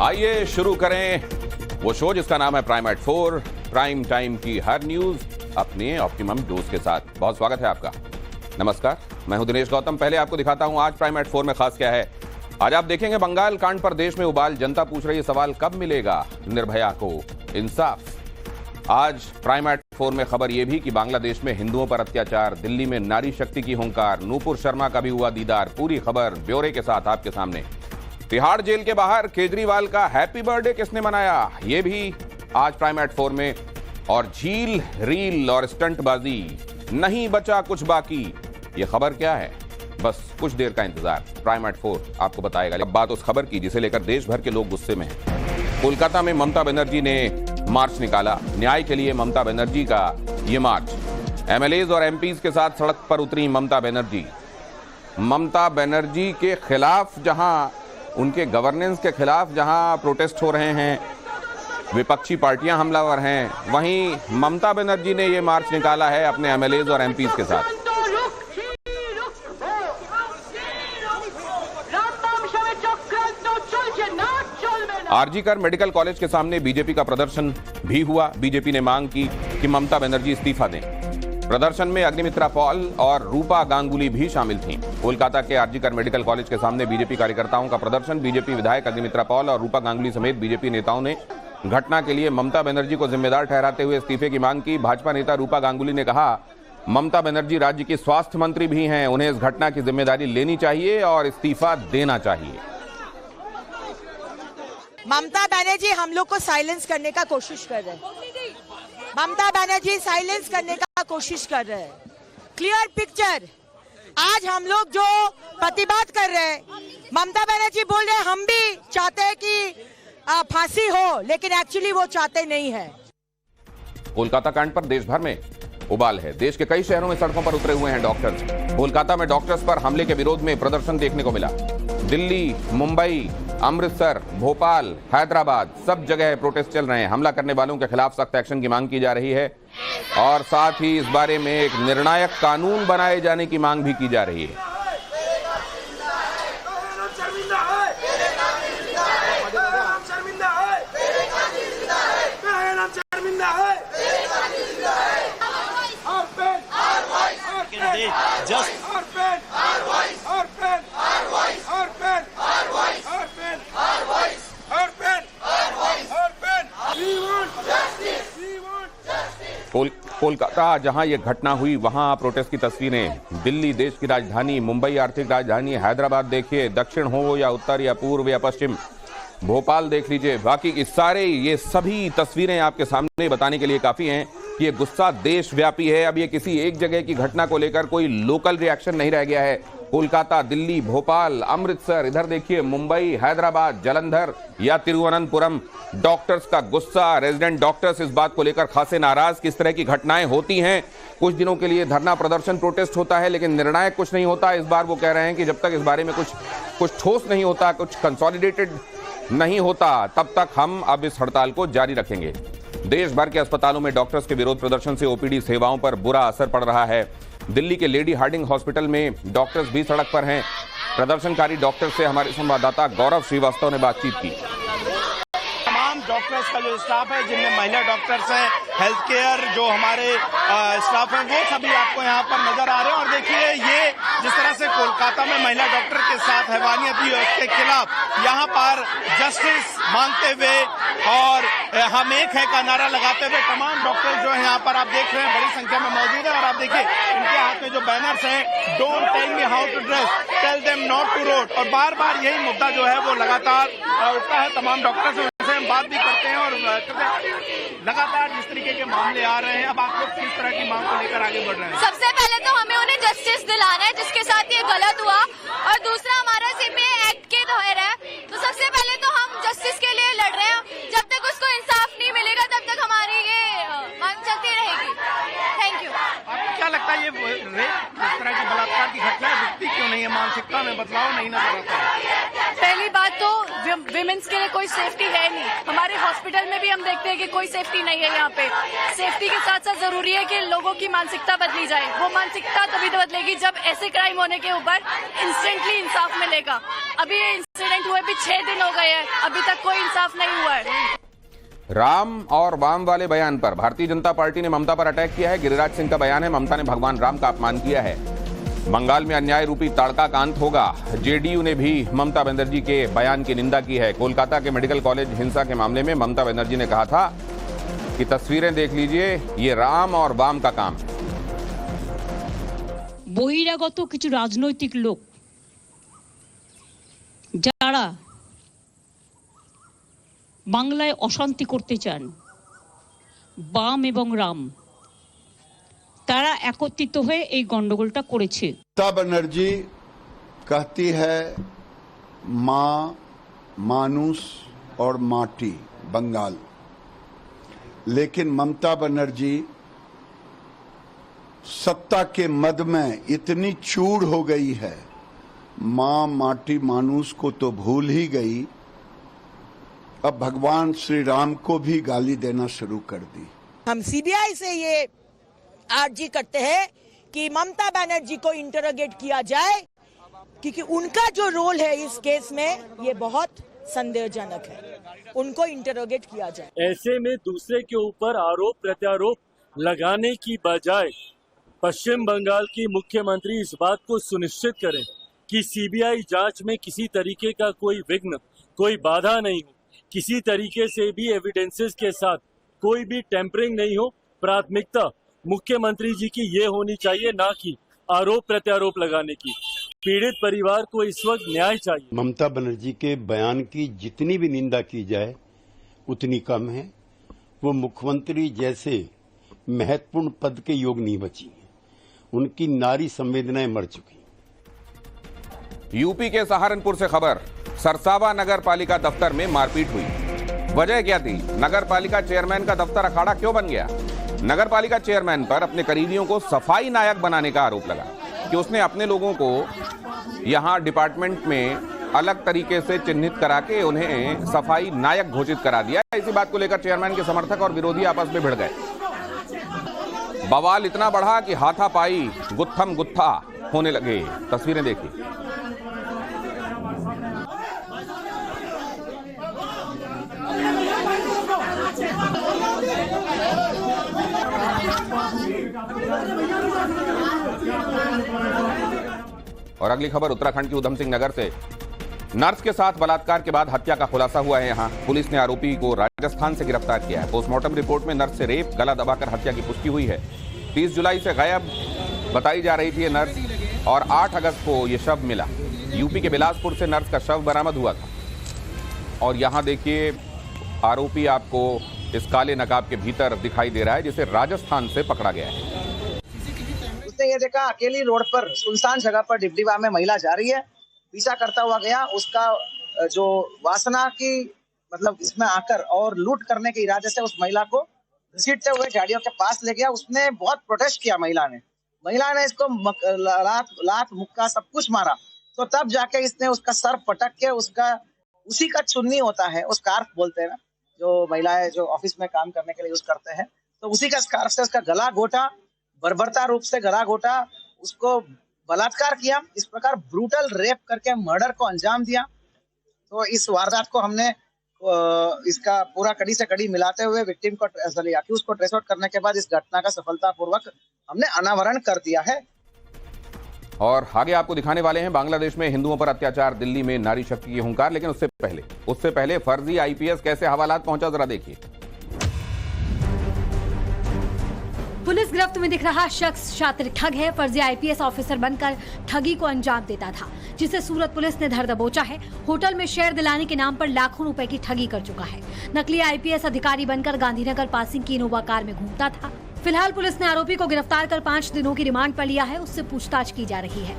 आइए शुरू करें वो शो जिसका नाम है प्राइम एट 4, प्राइम टाइम की हर न्यूज अपने ऑप्टिमम डोज के साथ। बहुत स्वागत है आपका। नमस्कार, मैं हूं दिनेश गौतम। पहले आपको दिखाता हूं आज प्राइम एट 4 में खास क्या है। आज आप देखेंगे बंगाल कांड पर देश में उबाल, जनता पूछ रही है सवाल कब मिलेगा निर्भया को इंसाफ। आज प्राइम एट 4 में खबर यह भी कि बांग्लादेश में हिंदुओं पर अत्याचार, दिल्ली में नारी शक्ति की हुंकार, नूपुर शर्मा का भी हुआ दीदार। पूरी खबर ब्यौरे के साथ आपके सामने। तिहाड़ जेल के बाहर केजरीवाल का हैप्पी बर्थडे किसने मनाया, यह भी आज प्राइम एट 4 में। और झील, रील और स्टंटबाजी, नहीं बचा कुछ बाकी। यह खबर क्या है, बस कुछ देर का इंतजार, प्राइम एट 4 आपको बताएगा। अब बात उस खबर की जिसे लेकर देश भर के लोग गुस्से में हैं। कोलकाता में ममता बनर्जी ने मार्च निकाला। न्याय के लिए ममता बनर्जी का ये मार्च। एमएलएज और एमपीज के साथ सड़क पर उतरी ममता बनर्जी। ममता बनर्जी के खिलाफ जहां, उनके गवर्नेंस के खिलाफ जहां प्रोटेस्ट हो रहे हैं, विपक्षी पार्टियां हमलावर हैं, वहीं ममता बनर्जी ने यह मार्च निकाला है अपने एमएलएज और एमपीज के साथ। आरजीकर मेडिकल कॉलेज के सामने बीजेपी का प्रदर्शन भी हुआ। बीजेपी ने मांग की कि ममता बनर्जी इस्तीफा दें। प्रदर्शन में अग्निमित्रा पॉल और रूपा गांगुली भी शामिल थीं। कोलकाता के आरजीकर मेडिकल कॉलेज के सामने बीजेपी कार्यकर्ताओं का प्रदर्शन। बीजेपी विधायक अग्निमित्रा पॉल और रूपा गांगुली समेत बीजेपी नेताओं ने घटना के लिए ममता बनर्जी को जिम्मेदार ठहराते हुए इस्तीफे की मांग की। भाजपा नेता रूपा गांगुली ने कहा, ममता बनर्जी राज्य की स्वास्थ्य मंत्री भी हैं, उन्हें इस घटना की जिम्मेदारी लेनी चाहिए और इस्तीफा देना चाहिए। ममता बनर्जी हम लोग को साइलेंस करने का कोशिश कर रहे हैं। ममता बनर्जी साइलेंस करने का कोशिश कर रहे हैं। Clear picture. आज हम लोग जो प्रतिबाद कर रहे हैं, ममता बनर्जी बोल रहे हैं हम भी चाहते हैं कि फांसी हो, लेकिन एक्चुअली वो चाहते नहीं है। कोलकाता कांड पर देश भर में उबाल है। देश के कई शहरों में सड़कों पर उतरे हुए हैं डॉक्टर्स। कोलकाता में डॉक्टर्स पर हमले के विरोध में प्रदर्शन देखने को मिला। दिल्ली, मुंबई, अमृतसर, भोपाल, हैदराबाद, सब जगह प्रोटेस्ट चल रहे हैं। हमला करने वालों के खिलाफ सख्त एक्शन की मांग की जा रही है और साथ ही इस बारे में एक निर्णायक कानून बनाए जाने की मांग भी की जा रही है। कोलकाता जहां यह घटना हुई वहां प्रोटेस्ट की तस्वीरें। दिल्ली देश की राजधानी, मुंबई आर्थिक राजधानी, हैदराबाद देखिए, दक्षिण हो या उत्तर या पूर्व या पश्चिम, भोपाल देख लीजिए, बाकी के सारे ये सभी तस्वीरें आपके सामने बताने के लिए काफी हैं कि ये गुस्सा देशव्यापी है। अब ये किसी एक जगह की घटना को लेकर कोई लोकल रिएक्शन नहीं रह गया है। कोलकाता, दिल्ली, भोपाल, अमृतसर, इधर देखिए मुंबई, हैदराबाद, जालंधर या तिरुवनंतपुरम, डॉक्टर्स का गुस्सा। रेजिडेंट डॉक्टर्स इस बात को लेकर खासे नाराज कि इस तरह की घटनाएं होती हैं। कुछ दिनों के लिए धरना प्रदर्शन प्रोटेस्ट होता है लेकिन निर्णायक कुछ नहीं होता। इस बार वो कह रहे हैं कि जब तक इस बारे में कुछ ठोस नहीं होता, कुछ कंसोलिडेटेड नहीं होता, तब तक हम अब इस हड़ताल को जारी रखेंगे। देश भर के अस्पतालों में डॉक्टर्स के विरोध प्रदर्शन से ओपीडी सेवाओं पर बुरा असर पड़ रहा है। दिल्ली के लेडी हार्डिंग हॉस्पिटल में डॉक्टर्स भी सड़क पर हैं। प्रदर्शनकारी डॉक्टर से हमारे संवाददाता गौरव श्रीवास्तव ने बातचीत की। तमाम डॉक्टर्स का जो स्टाफ है, जिनमें महिला डॉक्टर्स हैं, हेल्थ केयर जो हमारे स्टाफ हैं, वो सभी आपको यहाँ पर नजर आ रहे हैं। और देखिए ये जिस तरह से कोलकाता में महिला डॉक्टर के साथ हैवानियत हुई, उसके खिलाफ यहाँ पर जस्टिस मांगते हुए और हम एक है का नारा लगाते हुए तमाम डॉक्टर जो है यहाँ पर आप देख रहे हैं बड़ी संख्या में मौजूद है। और आप देखिए इनके हाथ में जो बैनर्स हैं, don't tell me how to dress, tell them not to road. और बार बार यही मुद्दा जो है वो लगातार उठता है। तमाम डॉक्टर्स से हम बात भी करते हैं और लगातार जिस तरीके के मामले आ रहे हैं, अब आप लोग किस तरह की मांग को लेकर आगे बढ़ रहे हैं? सबसे पहले तो हमें उन्हें जस्टिस दिलाना है जिसके साथ ये गलत हुआ, और दूसरा हमारा सीपीए एक्ट के तहत है। तो सबसे पहले तो हम जस्टिस के लिए लड़ रहे हैं। जब तक उसको इंसाफ नहीं मिलेगा तब तक हमारी ये मांग चलती रहेगी। Thank you. आपको क्या लगता है ये रेप, इस तरह की बलात्कार की घटना दिखती क्यों नहीं है? मानसिकता में बदलाव नहीं नजर आता है? पहली बात तो विमेंस के लिए कोई सेफ्टी है नहीं। हमारे हॉस्पिटल में भी हम देखते हैं कि कोई सेफ्टी नहीं है यहाँ पे। सेफ्टी के साथ साथ जरूरी है कि लोगों की मानसिकता बदली जाए। वो मानसिकता तभी तो बदलेगी जब ऐसे क्राइम होने के ऊपर इंस्टेंटली इंसाफ मिलेगा। अभी ये इंसिडेंट हुए भी 6 दिन हो गए हैं, अभी तक कोई इंसाफ नहीं हुआ है। राम और वाम वाले बयान पर भारतीय जनता पार्टी ने ममता पर अटैक किया है। गिरिराज सिंह का बयान है, ममता ने भगवान राम का अपमान किया है। बंगाल में अन्याय रूपी ताड़का का अंत होगा। जेडीयू ने भी ममता बनर्जी के बयान की निंदा की है। कोलकाता के मेडिकल कॉलेज हिंसा के मामले में ममता बनर्जी ने कहा था कि तस्वीरें देख लीजिए, ये राम और वाम का काम है। বহিরাগত কিছু রাজনৈতিক লোক যারা বাংলায় অশান্তি করতে চান, বাম এবং রাম, তারা একত্রিত হয়ে এই গন্ডগোলটা করেছে। ममता बनर्जी कहती है माँ, मानुस और माटी बंगाल, लेकिन ममता बनर्जी सत्ता के मद में इतनी चूर हो गई है, माँ माटी मानुस को तो भूल ही गई, अब भगवान श्री राम को भी गाली देना शुरू कर दी। हम सीबीआई से ये अर्जी करते हैं कि ममता बनर्जी को इंटरोगेट किया जाए, क्योंकि उनका जो रोल है इस केस में ये बहुत संदेहजनक है। उनको इंटरोगेट किया जाए। ऐसे में दूसरे के ऊपर आरोप प्रत्यारोप लगाने की बजाय पश्चिम बंगाल की मुख्यमंत्री इस बात को सुनिश्चित करें कि सीबीआई जांच में किसी तरीके का कोई विघ्न, कोई बाधा नहीं हो, किसी तरीके से भी एविडेंसेस के साथ कोई भी टेम्परिंग नहीं हो। प्राथमिकता मुख्यमंत्री जी की ये होनी चाहिए, ना कि आरोप प्रत्यारोप लगाने की। पीड़ित परिवार को इस वक्त न्याय चाहिए। ममता बनर्जी के बयान की जितनी भी निंदा की जाए उतनी कम है। वो मुख्यमंत्री जैसे महत्वपूर्ण पद के योग नहीं बची, उनकी नारी संवेदनाएं मर चुकी। यूपी के सहारनपुर से खबर, सरसावा नगर पालिका दफ्तर में मारपीट हुई। वजह क्या थी? नगर पालिका चेयरमैन का दफ्तर अखाड़ा क्यों बन गया? नगर पालिका चेयरमैन पर अपने करीबियों को सफाई नायक बनाने का आरोप लगा कि उसने अपने लोगों को यहां डिपार्टमेंट में अलग तरीके से चिन्हित करा के उन्हें सफाई नायक घोषित करा दिया। इसी बात को लेकर चेयरमैन के समर्थक और विरोधी आपस में भिड़ गए। बवाल इतना बढ़ा कि हाथापाई, गुत्थम गुत्था होने लगे। तस्वीरें देखिए। और अगली खबर उत्तराखंड की उधम सिंह नगर से। नर्स के साथ बलात्कार के बाद हत्या का खुलासा हुआ है। यहां पुलिस ने आरोपी को राजस्थान से गिरफ्तार किया है। पोस्टमार्टम रिपोर्ट में नर्स से रेप, गला दबाकर हत्या की पुष्टि हुई है। 30 जुलाई से गायब बताई जा रही थी ये नर्स और 8 अगस्त को ये शव मिला। यूपी के बिलासपुर से नर्स का शव बरामद हुआ था। और यहां देखिए आरोपी आपको इस काले नकाब के भीतर दिखाई दे रहा है, जिसे राजस्थान से पकड़ा गया है। उसने ये देखा अकेली रोड पर सुनसान जगह पर डिब्डीबा में महिला जा रही है, पीछा करता हुआ गया। उसका जो वासना की मतलब इसमें आकर और लूट करने के इरादे से उस महिला को घसीटते हुए गाड़ियों के पास ले गया। उसने बहुत प्रोटेस्ट किया। महिला ने इसको लात मुक्का सब कुछ मारा। तो तब जाके इसने उसका सर पटक के उसका उसी का चुन्नी होता है, उस स्कार्फ बोलते हैं ना, जो महिलाएं जो ऑफिस में काम करने के लिए यूज करते हैं, तो उसी का स्कार्फ से उसका गला घोटा, बर्बरता रूप से गला घोटा, उसको बलात्कार किया। इस प्रकार ब्रूटल रेप करके मर्डर को अंजाम दिया। तो इस वारदात को हमने इसका पूरा कड़ी से कड़ी मिलाते हुए विक्टिम को अक्यूज को ट्रेस आउट करने के बाद इस घटना का सफलतापूर्वक हमने अनावरण कर दिया है। और आगे आपको दिखाने वाले हैं बांग्लादेश में हिंदुओं पर अत्याचार, दिल्ली में नारी शक्ति की हुंकार। लेकिन उससे पहले फर्जी आईपीएस कैसे हवालात पहुंचा, जरा देखिए। पुलिस गिरफ्त में दिख रहा शख्स शातिर ठग है। फर्जी आईपीएस ऑफिसर बनकर ठगी को अंजाम देता था, जिसे सूरत पुलिस ने धर दबोचा है। होटल में शेयर दिलाने के नाम पर लाखों रुपए की ठगी कर चुका है। नकली आईपीएस अधिकारी बनकर गांधीनगर पासिंग की इनोवा कार में घूमता था। फिलहाल पुलिस ने आरोपी को गिरफ्तार कर 5 दिनों की रिमांड पर लिया है। उससे पूछताछ की जा रही है।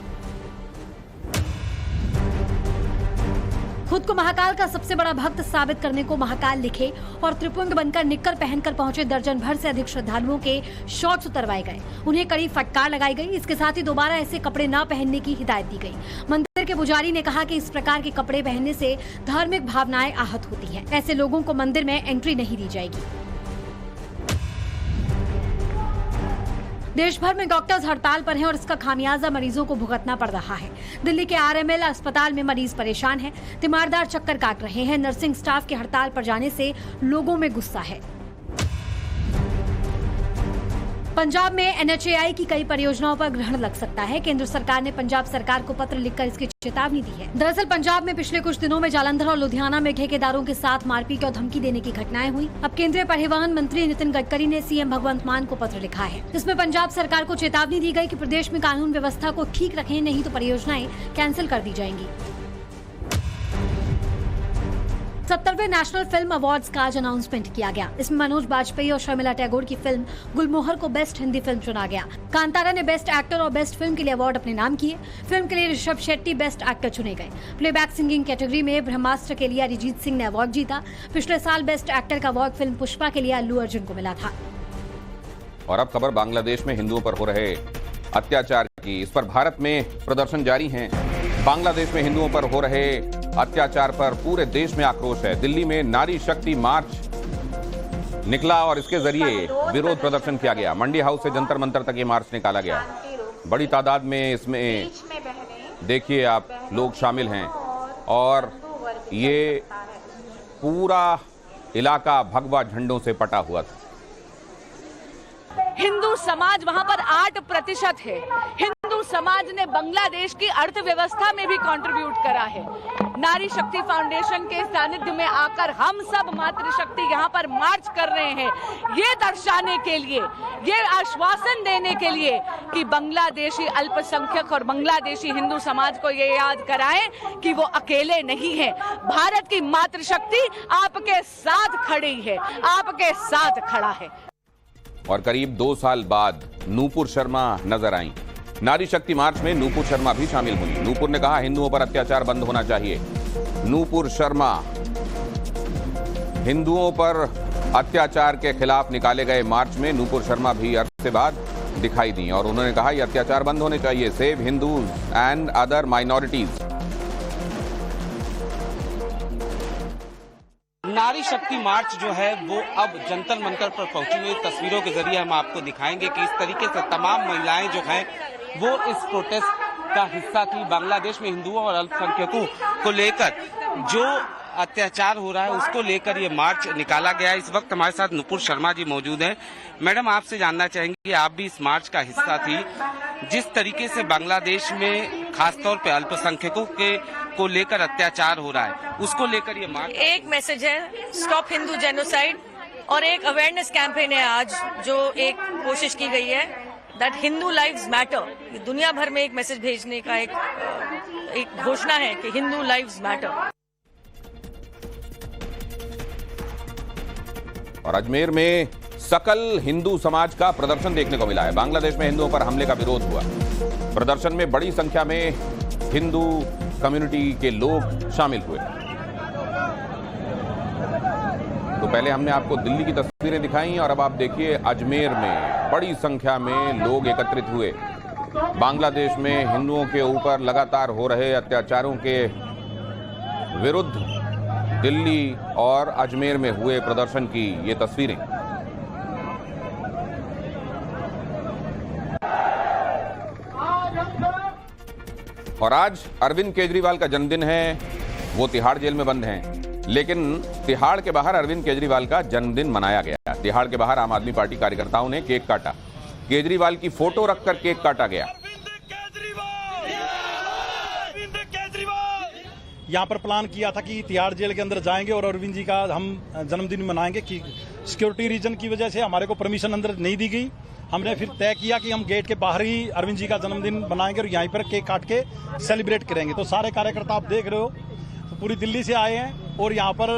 खुद को महाकाल का सबसे बड़ा भक्त साबित करने को महाकाल लिखे और त्रिपुंड बनकर निक्कर पहनकर पहुंचे दर्जन भर से अधिक श्रद्धालुओं के शॉर्ट्स उतरवाए गए। उन्हें कड़ी फटकार लगाई गई। इसके साथ ही दोबारा ऐसे कपड़े न पहनने की हिदायत दी गई। मंदिर के पुजारी ने कहा कि इस प्रकार के कपड़े पहनने से धार्मिक भावनाएं आहत होती हैं। ऐसे लोगों को मंदिर में एंट्री नहीं दी जाएगी। देश भर में डॉक्टर्स हड़ताल पर हैं और इसका खामियाजा मरीजों को भुगतना पड़ रहा है। दिल्ली के आरएमएल अस्पताल में मरीज परेशान हैं, तीमारदार चक्कर काट रहे हैं। नर्सिंग स्टाफ के हड़ताल पर जाने से लोगों में गुस्सा है। पंजाब में एनएचएआई की कई परियोजनाओं पर ग्रहण लग सकता है। केंद्र सरकार ने पंजाब सरकार को पत्र लिखकर इसकी चेतावनी दी है। दरअसल पंजाब में पिछले कुछ दिनों में जालंधर और लुधियाना में ठेकेदारों के साथ मारपीट और धमकी देने की घटनाएं हुई। अब केंद्रीय परिवहन मंत्री नितिन गडकरी ने सीएम भगवंत मान को पत्र लिखा है, जिसमें पंजाब सरकार को चेतावनी दी गई कि प्रदेश में कानून व्यवस्था को ठीक रखें, नहीं तो परियोजनाएं कैंसिल कर दी जाएंगी। 70वें नेशनल फिल्म अवार्ड्स का आज अनाउंसमेंट किया गया। इसमें मनोज बाजपेयी और शर्मिला टैगोर की फिल्म गुलमोहर को बेस्ट हिंदी फिल्म चुना गया। कांतारा ने बेस्ट एक्टर और बेस्ट फिल्म के लिए अवार्ड अपने नाम किए। फिल्म के लिए ऋषभ शेट्टी बेस्ट एक्टर चुने गए। प्लेबैक सिंगिंग कैटेगरी में ब्रह्मास्त्र के लिए अरिजीत सिंह ने अवार्ड जीता। पिछले साल बेस्ट एक्टर का अवार्ड फिल्म पुष्पा के लिए अल्लू अर्जुन को मिला था। और अब खबर बांग्लादेश में हिंदुओं पर हो रहे अत्याचार की। इस पर भारत में प्रदर्शन जारी हैं। बांग्लादेश में हिंदुओं पर हो रहे अत्याचार पर पूरे देश में आक्रोश है। दिल्ली में नारी शक्ति मार्च निकला और इसके जरिए विरोध प्रदर्शन किया गया। मंडी हाउस से जंतर मंतर तक ये मार्च निकाला गया। बड़ी तादाद में इसमें देखिए आप लोग शामिल हैं और ये पूरा इलाका भगवा झंडों से पटा हुआ था। हिंदू समाज वहां पर 8% है। हिंदू समाज ने बांग्लादेश की अर्थव्यवस्था में भी कंट्रीब्यूट करा है। नारी शक्ति फाउंडेशन के सानिध्य में आकर हम सब मातृशक्ति यहाँ पर मार्च कर रहे हैं, ये दर्शाने के लिए, ये आश्वासन देने के लिए कि बांग्लादेशी अल्पसंख्यक और बांग्लादेशी हिंदू समाज को ये याद कराएं कि वो अकेले नहीं है। भारत की मातृशक्ति आपके साथ खड़ी है, आपके साथ खड़ा है। और करीब 2 साल बाद नूपुर शर्मा नजर आईं। नारी शक्ति मार्च में नूपुर शर्मा भी शामिल हुई। नूपुर ने कहा हिंदुओं पर अत्याचार बंद होना चाहिए। नूपुर शर्मा हिंदुओं पर अत्याचार के खिलाफ निकाले गए मार्च में नूपुर शर्मा भी अरसे बाद दिखाई दी और उन्होंने कहा यह अत्याचार बंद होने चाहिए। Save Hindus and other minorities. नारी शक्ति मार्च जो है वो अब जंतर मंतर पर पहुंची हुई तस्वीरों के जरिए हम आपको दिखाएंगे कि इस तरीके से तमाम महिलाएं जो हैं वो इस प्रोटेस्ट का हिस्सा थी। बांग्लादेश में हिंदुओं और अल्पसंख्यकों को लेकर जो अत्याचार हो रहा है उसको लेकर ये मार्च निकाला गया। इस वक्त हमारे साथ नूपुर शर्मा जी मौजूद हैं। मैडम, आपसे जानना चाहेंगे आप भी इस मार्च का हिस्सा थी। जिस तरीके से बांग्लादेश में खासतौर पे अल्पसंख्यकों के को लेकर अत्याचार हो रहा है उसको लेकर ये मार्च। एक मैसेज है, स्टॉप हिंदू जेनोसाइड, और एक अवेयरनेस कैंपेन है आज जो एक कोशिश की गई है दैट हिंदू लाइव्स मैटर। दुनिया भर में एक मैसेज भेजने का एक घोषणा है कि हिंदू लाइव्स मैटर। और अजमेर में सकल हिंदू समाज का प्रदर्शन देखने को मिला है। बांग्लादेश में हिंदुओं पर हमले का विरोध हुआ। प्रदर्शन में बड़ी संख्या में हिंदू कम्युनिटी के लोग शामिल हुए। तो पहले हमने आपको दिल्ली की तस्वीरें दिखाई और अब आप देखिए अजमेर में बड़ी संख्या में लोग एकत्रित हुए। बांग्लादेश में हिंदुओं के ऊपर लगातार हो रहे अत्याचारों के विरुद्ध दिल्ली और अजमेर में हुए प्रदर्शन की ये तस्वीरें। और आज अरविंद केजरीवाल का जन्मदिन है। वो तिहाड़ जेल में बंद हैं, लेकिन तिहाड़ के बाहर अरविंद केजरीवाल का जन्मदिन मनाया गया। तिहाड़ के बाहर आम आदमी पार्टी कार्यकर्ताओं ने केक काटा। केजरीवाल की फोटो रखकर केक काटा गया। यहाँ पर प्लान किया था कि तिहाड़ जेल के अंदर जाएंगे और अरविंद जी का हम जन्मदिन मनाएंगे कि सिक्योरिटी रीजन की वजह से हमारे को परमिशन अंदर नहीं दी गई। हमने फिर तय किया कि हम गेट के बाहर ही अरविंद जी का जन्मदिन मनाएंगे और यहीं पर केक काट के सेलिब्रेट करेंगे। तो सारे कार्यकर्ता आप देख रहे हो तो पूरी दिल्ली से आए हैं और यहाँ पर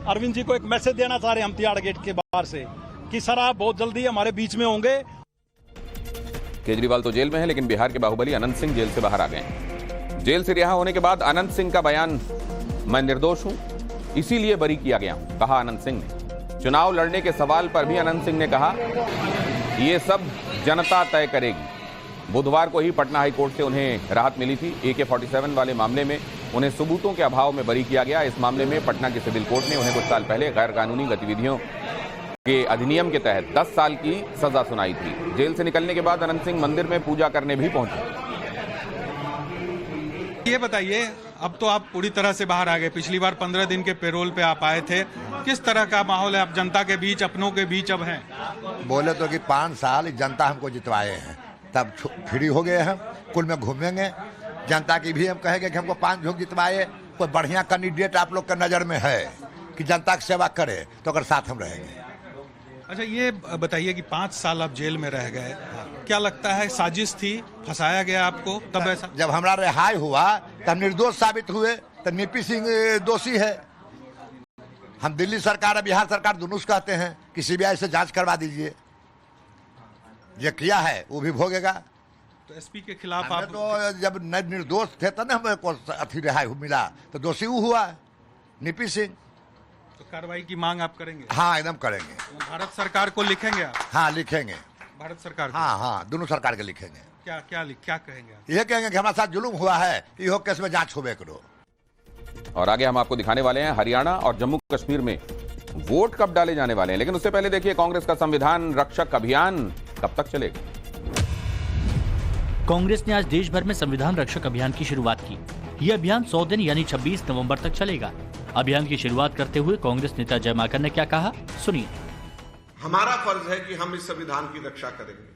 अरविंद जी को एक मैसेज देना चाह रहे हैं हम तिहाड़ गेट के बाहर से कि सर आप बहुत जल्दी हमारे बीच में होंगे। केजरीवाल तो जेल में है, लेकिन बिहार के बाहुबली अनंत सिंह जेल से बाहर आ गए। जेल से रिहा होने के बाद अनंत सिंह का बयान मैं निर्दोष हूं, इसीलिए बरी किया गया हूं, कहा अनंत सिंह ने। चुनाव लड़ने के सवाल पर भी अनंत सिंह ने कहा, ये सब जनता तय करेगी। बुधवार को ही पटना हाईकोर्ट से उन्हें राहत मिली थी। AK-47 वाले मामले में उन्हें सबूतों के अभाव में बरी किया गया। इस मामले में पटना की सिविल कोर्ट ने उन्हें कुछ साल पहले गैर कानूनी गतिविधियों के अधिनियम के तहत 10 साल की सजा सुनाई थी। जेल से निकलने के बाद अनंत सिंह मंदिर में पूजा करने भी पहुंचे। ये बताइए, अब तो आप पूरी तरह से बाहर आ गए। पिछली बार 15 दिन के पेरोल पे आप आए थे। किस तरह का माहौल है अब जनता के बीच, अपनों के बीच अब है? बोले तो कि 5 साल जनता हमको जितवाए हैं, तब फ्री हो गए हम, कुल में घूमेंगे। जनता की भी हम कहेंगे कि हमको 5 झोंक जितवाए। कोई बढ़िया कैंडिडेट आप लोग का नजर में है कि जनता की सेवा करे तो अगर साथ हम रहेंगे। अच्छा, ये बताइए कि 5 साल आप जेल में रह गए, क्या लगता है साजिश थी, फंसाया गया आपको तब ऐसा? जब हमारा रिहाई हुआ तब निर्दोष साबित हुए तो नीपी सिंह दोषी है। हम दिल्ली सरकार और बिहार सरकार दोनों से कहते हैं कि CBI से जांच करवा दीजिए, ये किया है वो भी भोगेगा। तो SP के खिलाफ आप तो जब निर्दोष थे तब ना हमको अथी रिहाई मिला, तो दोषी वो हुआ नीपी सिंह। तो कार्रवाई की मांग आप करेंगे? हाँ, एकदम करेंगे। भारत सरकार को लिखेंगे आप? हाँ, लिखेंगे। भारत सरकार को? हाँ, दोनों सरकार के लिखेंगे। क्या कहेंगे आप? ये कहेंगे कि हमारे साथ जुलूम हुआ है, इहो केस में जांच होबे करो। और आगे हम आपको दिखाने वाले हैं हरियाणा और जम्मू कश्मीर में वोट कब डाले जाने वाले हैं, लेकिन उससे पहले देखिए कांग्रेस का संविधान रक्षक अभियान कब तक चलेगा। कांग्रेस ने आज देश भर में संविधान रक्षक अभियान की शुरुआत की। यह अभियान 100 दिन यानी 26 नवंबर तक चलेगा। अभियान की शुरुआत करते हुए कांग्रेस नेता जय माकन ने क्या कहा, सुनिए। हमारा फर्ज है कि हम इस संविधान की रक्षा करेंगे,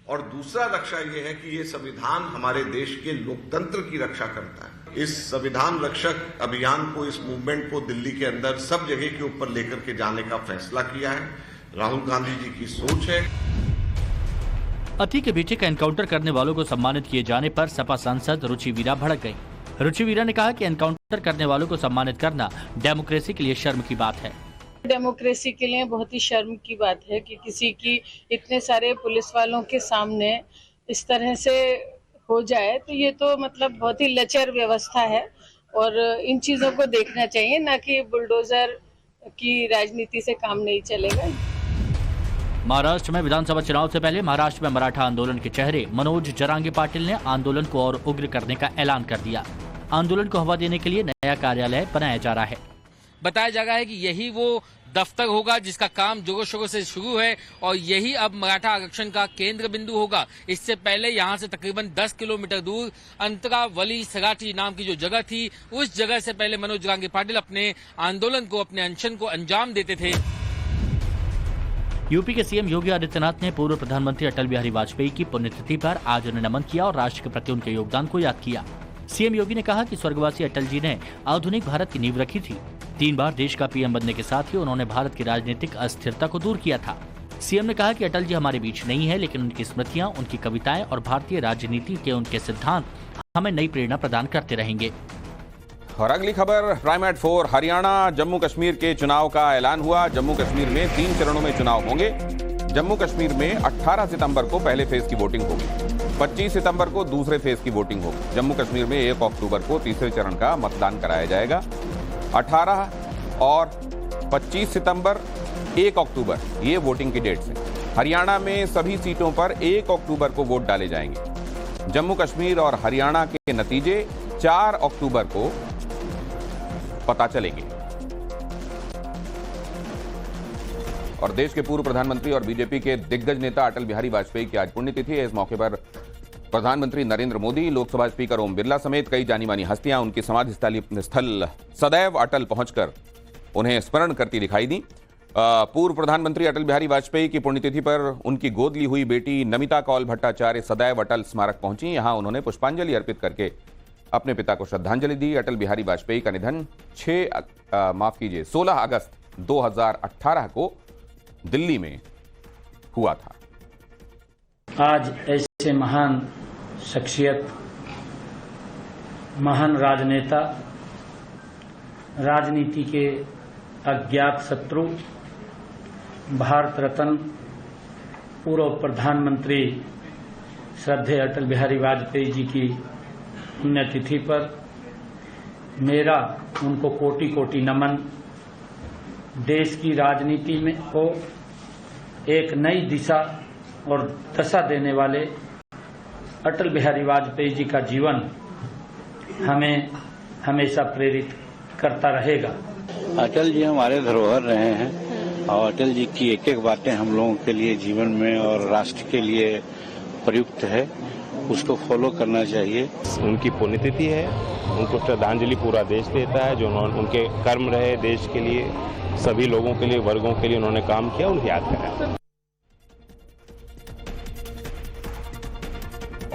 और दूसरा रक्षा यह है कि ये संविधान हमारे देश के लोकतंत्र की रक्षा करता है। इस संविधान रक्षक अभियान को, इस मूवमेंट को दिल्ली के अंदर सब जगह के ऊपर लेकर के जाने का फैसला किया है। राहुल गांधी जी की सोच है। अति के बेटे का एनकाउंटर करने वालों को सम्मानित किए जाने पर सपा सांसद रुचि वीरा भड़क गई। रुचि वीरा ने कहा कि एनकाउंटर करने वालों को सम्मानित करना डेमोक्रेसी के लिए शर्म की बात है। डेमोक्रेसी के लिए बहुत ही शर्म की बात है कि किसी की इतने सारे पुलिस वालों के सामने इस तरह से हो जाए, तो ये तो मतलब बहुत ही लचर व्यवस्था है और इन चीजों को देखना चाहिए, ना कि बुलडोजर की राजनीति से काम नहीं चलेगा। महाराष्ट्र में विधानसभा चुनाव से पहले महाराष्ट्र में मराठा आंदोलन के चेहरे मनोज जरांगे पाटिल ने आंदोलन को और उग्र करने का ऐलान कर दिया। आंदोलन को हवा देने के लिए नया कार्यालय बनाया जा रहा है। बताया जा रहा है कि यही वो दफ्तर होगा जिसका काम जोरों शोरों से शुरू है और यही अब मराठा आरक्षण का केंद्र बिंदु होगा। इससे पहले यहाँ से तकरीबन 10 किलोमीटर दूर अंतरावली सराठी नाम की जो जगह थी, उस जगह से पहले मनोज जरांगे पाटिल अपने आंदोलन को, अपने अनशन को अंजाम देते थे। यूपी के सीएम योगी आदित्यनाथ ने पूर्व प्रधानमंत्री अटल बिहारी वाजपेयी की पुण्यतिथि पर आज उन्हें नमन किया और राष्ट्र के प्रति उनके योगदान को याद किया। सीएम योगी ने कहा कि स्वर्गवासी अटल जी ने आधुनिक भारत की नींव रखी थी। 3 बार देश का पीएम बनने के साथ ही उन्होंने भारत की राजनीतिक अस्थिरता को दूर किया था। सीएम ने कहा कि अटल जी हमारे बीच नहीं है, लेकिन उनकी स्मृतियां, उनकी कविताएं और भारतीय राजनीति के उनके सिद्धांत हमें नई प्रेरणा प्रदान करते रहेंगे। और अगली खबर, प्राइमेट 4 हरियाणा जम्मू कश्मीर के चुनाव का ऐलान हुआ। जम्मू कश्मीर में 3 चरणों में चुनाव होंगे। जम्मू कश्मीर में 18 सितंबर को पहले फेज की वोटिंग होगी, 25 सितंबर को दूसरे फेज की वोटिंग होगी। जम्मू कश्मीर में 1 अक्टूबर को तीसरे चरण का मतदान कराया जाएगा। 18 और 25 सितंबर, 1 अक्टूबर ये वोटिंग की डेट्स हैं। हरियाणा में सभी सीटों पर 1 अक्टूबर को वोट डाले जाएंगे। जम्मू कश्मीर और हरियाणा के नतीजे 4 अक्टूबर को पता चलेंगे। और देश के पूर्व प्रधानमंत्री और बीजेपी के दिग्गज नेता अटल बिहारी वाजपेयी की आज पुण्यतिथि है। इस मौके पर प्रधानमंत्री नरेंद्र मोदी, लोकसभा स्पीकर ओम बिरला समेत कई जानी मानी हस्तियां उनकी समाधि स्थल सदैव अटल पहुंचकर उन्हें स्मरण करती दिखाई दी। पूर्व प्रधानमंत्री अटल बिहारी वाजपेयी की पुण्यतिथि पर उनकी गोद ली हुई बेटी नमिता कौल भट्टाचार्य सदैव अटल स्मारक पहुंची। यहां उन्होंने पुष्पांजलि अर्पित करके अपने पिता को श्रद्धांजलि दी। अटल बिहारी वाजपेयी का निधन 16 अगस्त 2018 को दिल्ली में हुआ था। आज ऐसे महान शख्सियत, महान राजनेता, राजनीति के अज्ञात शत्रु, भारत रत्न पूर्व प्रधानमंत्री श्रद्धेय अटल बिहारी वाजपेयी जी की पुण्यतिथि पर मेरा उनको कोटि कोटि नमन। देश की राजनीति में को एक नई दिशा और दशा देने वाले अटल बिहारी वाजपेयी जी का जीवन हमें हमेशा प्रेरित करता रहेगा। अटल जी हमारे धरोहर रहे हैं और अटल जी की एक एक बातें हम लोगों के लिए जीवन में और राष्ट्र के लिए प्रयुक्त है, उसको फॉलो करना चाहिए। उनकी पुण्यतिथि है, उनको श्रद्धांजलि पूरा देश देता है। जो उनके कर्म रहे देश के लिए, सभी लोगों के लिए, वर्गों के लिए उन्होंने काम किया, उन्हें याद करें।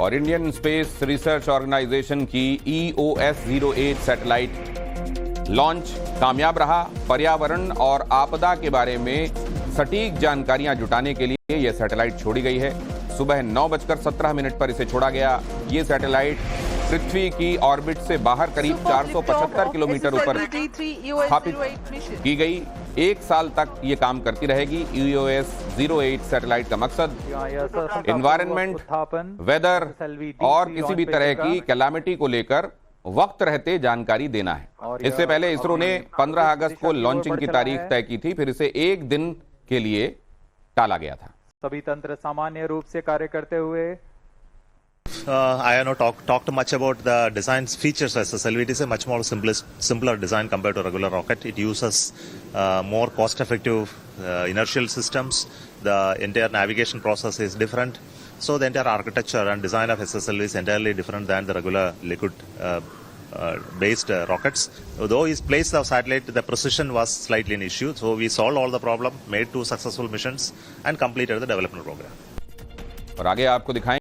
और इंडियन स्पेस रिसर्च ऑर्गेनाइजेशन की EOS-08 सैटेलाइट लॉन्च कामयाब रहा। पर्यावरण और आपदा के बारे में सटीक जानकारियां जुटाने के लिए यह सैटेलाइट छोड़ी गई है। सुबह 9:17 पर इसे छोड़ा गया। ये सैटेलाइट पृथ्वी की ऑर्बिट से बाहर करीब 475 किलोमीटर ऊपर स्थापित की गई। 1 साल तक ये काम करती रहेगी। EOS-08 सैटेलाइट का मकसद एनवायरनमेंट, वेदर और किसी भी तरह की कैलामिटी को लेकर वक्त रहते जानकारी देना है। इससे पहले इसरो ने 15 अगस्त को लॉन्चिंग की तारीख तय की थी, फिर इसे 1 दिन के लिए टाला गया था। सभी तंत्र सामान्य रूप से कार्य करते हुए I have not talked much about the design features of SSLV. It is a much more simpler design compared to a regular rocket. It uses more cost-effective inertial systems. The entire navigation process is different. So the entire architecture and design of SSLV is entirely different than the regular liquid based rockets. Though he placed the satellite, the precision was slightly an issue. So we solved all the problem, made 2 successful missions and completed the development program. और आगे आपको दिखाएं